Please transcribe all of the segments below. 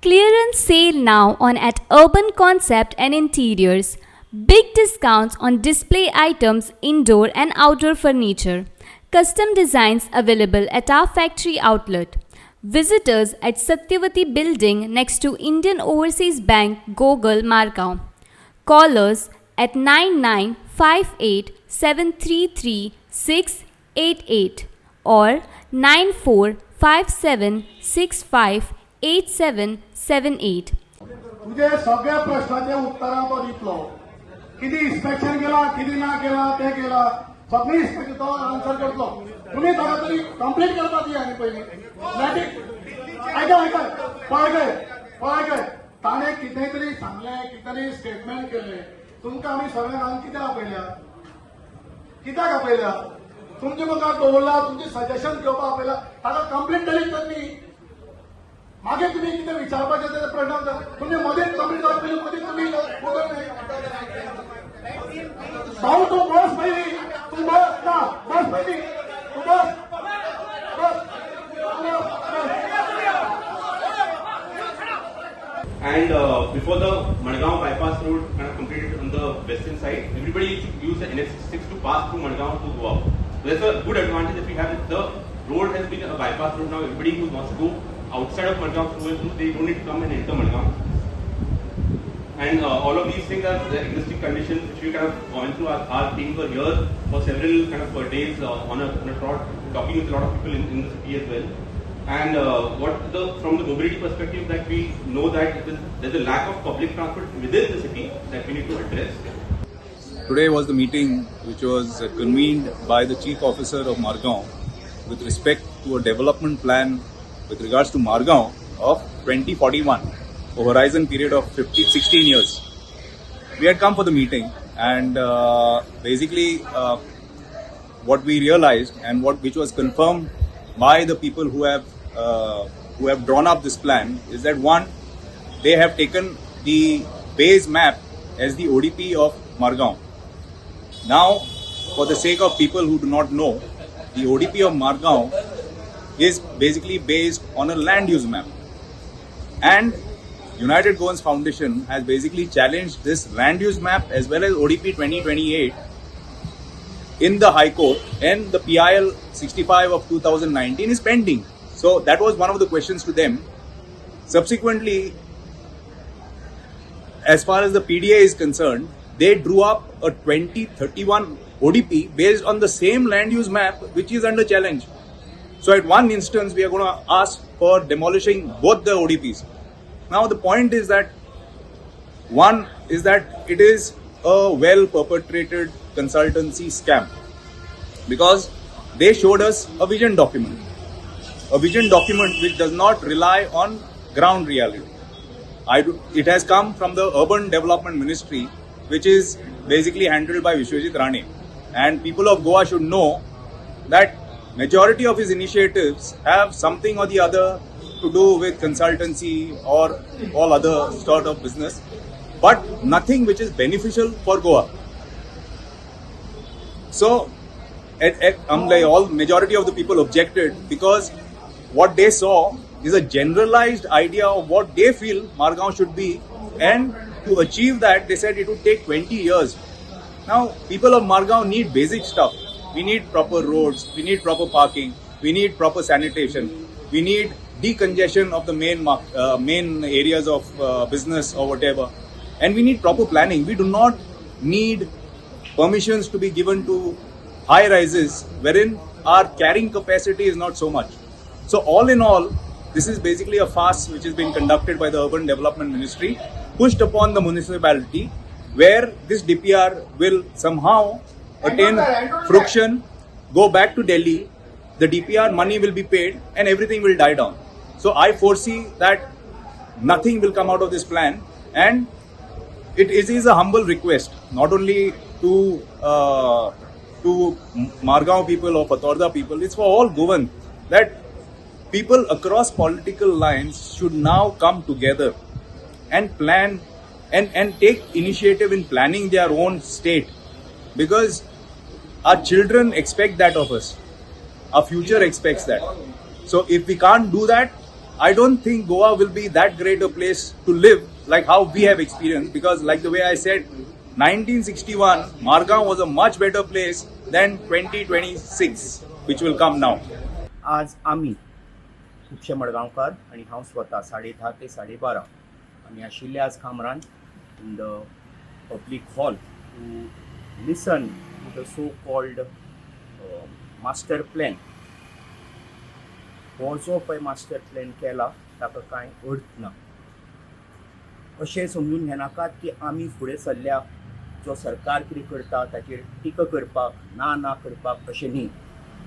Clearance sale now on at Urban Concept and Interiors. Big discounts on display items, indoor and outdoor furniture. Custom designs available at our factory outlet. Visit us at Satyavati Building next to Indian Overseas Bank, Gogol, Margao. Call us at 9958733688 or 9457658778. तुझे सगळ्या प्रश्नाचे उत्तरां तो दितलो. किती inspection केला, किती ना केला, ते केला, सगळी इन्स्पेक्शन तो आन्सर करतलो. तुम्ही थोडा तरी कंप्लीट करपाक दिया आनी पयली. ऐका पळय ताणें कितें तरी सांगलें, कितें तरी स्टेटमेंट केलें. तुमकां आमी सगळ्यांक हांगा कित्याक आपयल्या? तुमचे मुखार दवरला, तुमचे सजेशन घेवपाक आपयला. ताका कंप्लीट डिलीट कर न्ही. मागे तुम्ही कितें विचारपाचें ते प्रश्न तुमचे मदींच कंप्लीट जावप पयलीं मदींच तुमी उदक न्ही. साऊ तूं बस पयलीं, तूं बस ना बस पयलीं, तूं बस. And before the Madgaon bypass road kind of completed on the western side, everybody used to use the NH6 to pass through Madgaon to go up. So that's a good advantage that we have. The road has been a bypass road now. Everybody who wants to go outside of Madgaon through, they don't need to come and enter Madgaon. And all of these things are the existing conditions which we kind of gone through. Our teams were here for several kind of days on a trot, talking with a lot of people in the city as well. And from the mobility perspective, that we know that there's a lack of public transport within the city that we need to address. Today was the meeting which was convened by the Chief Officer of Margao with respect to a development plan with regards to Margao of 2041, a horizon period of 16 years. We had come for the meeting and basically what we realized and which was confirmed by the people who have drawn up this plan is that one, they have taken the base map as the ODP of Margao. Now, for the sake of people who do not know, the ODP of Margao is basically based on a land use map. And United Goans Foundation has basically challenged this land use map as well as ODP 2028 in the High Court, and the PIL 65 of 2019 is pending. So that was one of the questions to them. Subsequently, as far as the PDA is concerned, they drew up a 2031 ODP based on the same land use map which is under challenge. So at one instance, we are going to ask for demolishing both the ODPs. Now the point is that one is that it is a well perpetrated consultancy scam, because they showed us a vision document which does not rely on ground reality. It has come from the Urban Development Ministry, which is basically handled by Vishwajit Rane, and people of Goa should know that majority of his initiatives have something or the other to do with consultancy or all other sort of business, but nothing which is beneficial for Goa. So, all majority of the people objected because what they saw is a generalized idea of what they feel Margao should be, and to achieve that, they said it would take 20 years. Now, people of Margao need basic stuff. We need proper roads, we need proper parking, we need proper sanitation, we need decongestion of the main areas of business or whatever, and we need proper planning. We do not need permissions to be given to high rises wherein our carrying capacity is not so much. So all in all, this is basically a farce which is being conducted by the Urban Development Ministry, pushed upon the municipality, where this DPR will somehow attain fruition, go back to Delhi, the DPR money will be paid and everything will die down. So I foresee that nothing will come out of this plan, and it is a humble request, not only to Margao people or Patorda people, it's for all Goan, that people across political lines should now come together and plan and take initiative in planning their own state, because our children expect that of us. Our future expects that. So if we can't do that, I don't think Goa will be that great a place to live like how we have experienced, because like the way I said, 1961 Margao was a much better place than 2026 which will come now. आज आमी खुबशे मडगांवकार आणि हांव स्वता 10:30 ते 12:30 आमी आशिल्ले आज खामरान in the public hall to listen to the so called master plan. हो जो पळय मास्टर प्लॅन केला ताका कांय अर्थ ना. अशें समजून घेनाकात की आमी फुडें सरल्या जो सरकार कितें करता ताचेर टिका करपाक ना करपाक अशें न्ही.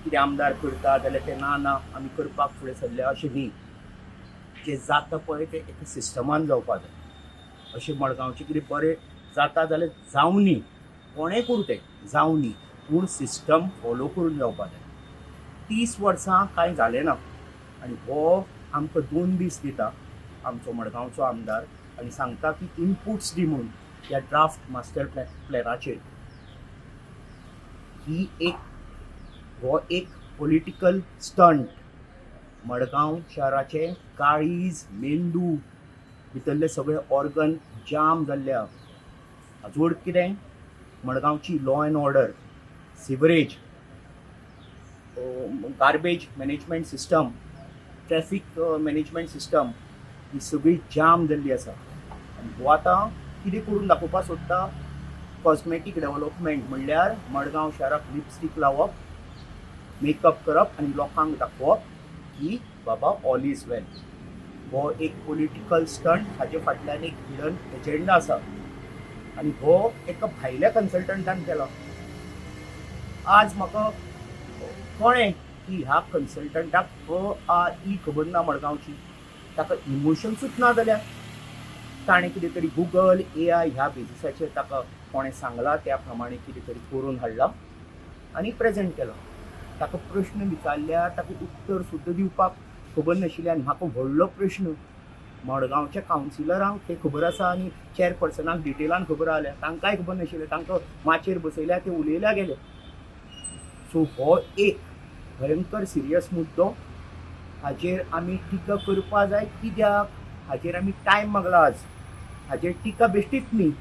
कितें आमदार करता जाल्यार ते ना आमी करपाक फुडें सरल्या अशें न्ही. जें जाता पळय तें एका सिस्टमान जावपाक जाय. अशें मडगांवचें कितें बरें जाता जाल्यार जावं न्ही, कोणें करूं तें जावं न्ही, पूण सिस्टम फॉलो करून जावपाक जाय. 30 वर्सां कांय जालें ना आनी हो आमकां 2 दीस दिता आमचो मडगांवचो आमदार आनी सांगता की इनपुट्स दी म्हणून ह्या ड्राफ्ट मास्टर प्लॅनाचेर. हो एक पॉलिटिकल स्टंट. मडगांव शहराचे काळीज मेंदू भितरले सगळे ऑर्गन जाम जाल्ल्या. हाजोड कितें मडगांवची law and order, sewerage, garbage management system, traffic management system ही सगळी जाम जाल्ली आसा. आनी हो आतां कितें करून दाखोवपाक सोदता कॉस्मेटीक डेव्हलपमेंट म्हणल्यार मडगांव शहराक लिपस्टीक लावप, मेकअप करप आनी लोकांक दाखोवप की बाबा ऑल इज वेल. हो एक पॉलिटिकल स्टंट. हाजे फाटल्यान एक हिडन एजेंडा आसा आनी हो एका भायल्या कन्सल्टंटान केला. आज म्हाका कळ्ळें की ह्या कन्सल्टंटाक ई खबर ना मडगांवची, ताका इमोशन्सूच ना जाल्यार ताणें कितें तरी गुगल AI ह्या बेजिसाचेर ताका कोणें सांगलां त्या प्रमाणे कितें तरी करून हाडलां आनी प्रेजेंट केलां. ताका प्रश्न विचारल्यार ताका उत्तर सुद्दां दिवपाक खबर नाशिल्लें. आनी म्हाका व्हडलो प्रश्न, मडगांवच्या कावन्सिलरांक तें खबर आसा आनी चॅरपर्सनाक डिटेलान खबर आसल्या, तांकांय खबर नाशिल्लें. तांकां माचयेर बसयल्यार ते उलयल्या गेले. सो हो एक भयंकर सिरियस मुद्दो. हाजेर आमी टिका करपा जाय. कित्याक हाजेर आमी टायम मागला आज. हाजेर टिका बेश्टीच न्ही.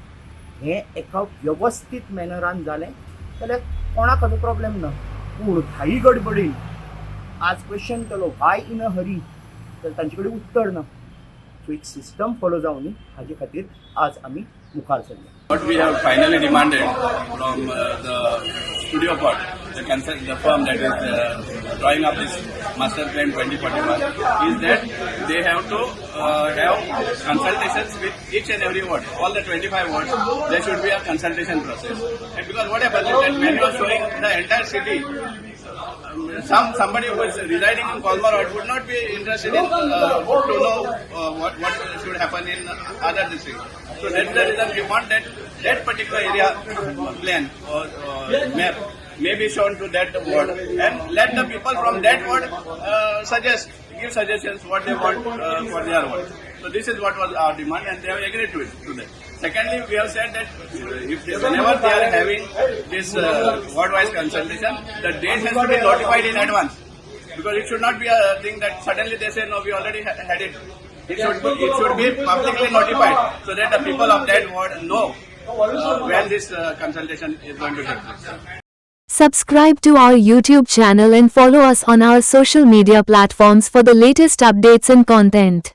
हें एका वेवस्थीत मॅनरान जालें जाल्यार कोणाक हाजो प्रॉब्लेम ना. पूण घाई गडबडीन आज क्वेश्चन केलो वाय इन अ हरी, तर तांचे कडेन उत्तर ना. सो एक सिस्टम फॉलो जावं न्ही हाजे खातीर आज आमी मुखार सरले. What we have finally demanded from the studio part, the firm that is drawing up this master plan 2041, is that they have to have consultations with each and every ward. All the 25 wards, there should be a consultation process. And because what happens is that when you are showing the entire city, somebody who is residing in Colmar Road would not be interested in to know what should happen in other districts. So that's the reason we want that particular area plan or map may be shown to that ward, and let the people from that ward give suggestions what they want for their ward. So this is what was our demand, and they have agreed to it today. Secondly, we have said that whenever they are having this ward-wise consultation, the date has to be notified in advance, because it should not be a thing that suddenly they say no, we already had it. It should be publicly notified so that the people of that ward know when this consultation is going to take place. Subscribe to our YouTube channel and follow us on our social media platforms for the latest updates and content.